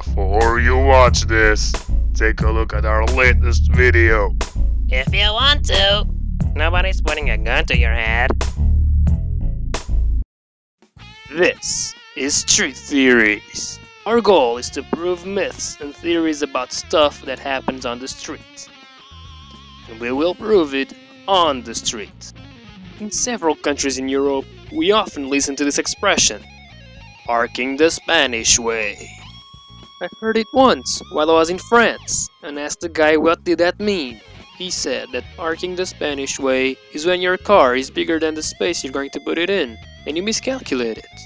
Before you watch this, take a look at our latest video. If you want to. Nobody's putting a gun to your head. This is Truth Theories. Our goal is to prove myths and theories about stuff that happens on the street. And we will prove it on the street. In several countries in Europe, we often listen to this expression, "parking the Spanish way." I heard it once while I was in France and asked the guy what did that mean. He said that parking the Spanish way is when your car is bigger than the space you're going to put it in, and you miscalculate it.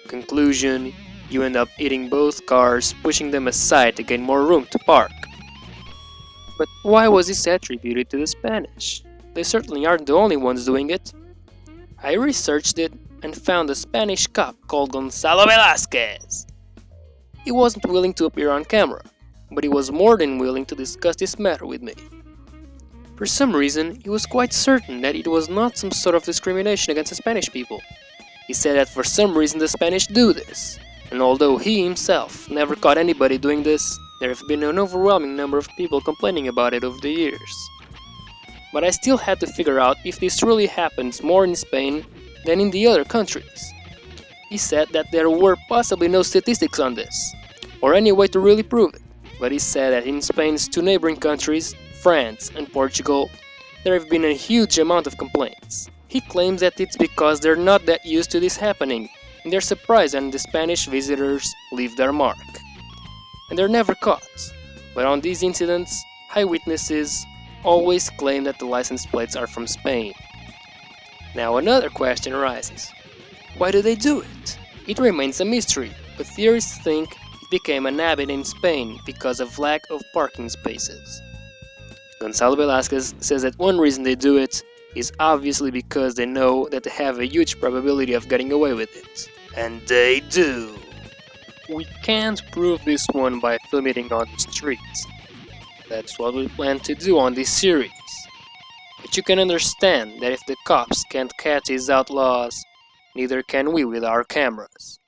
Conclusion, you end up hitting both cars, pushing them aside to gain more room to park. But why was this attributed to the Spanish? They certainly aren't the only ones doing it. I researched it and found a Spanish cop called Gonzalo Velasquez. He wasn't willing to appear on camera, but he was more than willing to discuss this matter with me. For some reason, he was quite certain that it was not some sort of discrimination against the Spanish people. He said that for some reason the Spanish do this, and although he himself never caught anybody doing this, there have been an overwhelming number of people complaining about it over the years. But I still had to figure out if this really happens more in Spain than in the other countries. He said that there were possibly no statistics on this, or any way to really prove it, but he said that in Spain's two neighboring countries, France and Portugal, there have been a huge amount of complaints. He claims that it's because they're not that used to this happening, and they're surprised when the Spanish visitors leave their mark. And they're never caught. But on these incidents, eyewitnesses always claim that the license plates are from Spain. Now another question arises. Why do they do it? It remains a mystery, but theorists think it became an habit in Spain because of lack of parking spaces. Gonzalo Velasquez says that one reason they do it is obviously because they know that they have a huge probability of getting away with it. And they do. We can't prove this one by filming on the streets. That's what we plan to do on this series. But you can understand that if the cops can't catch these outlaws, neither can we with our cameras.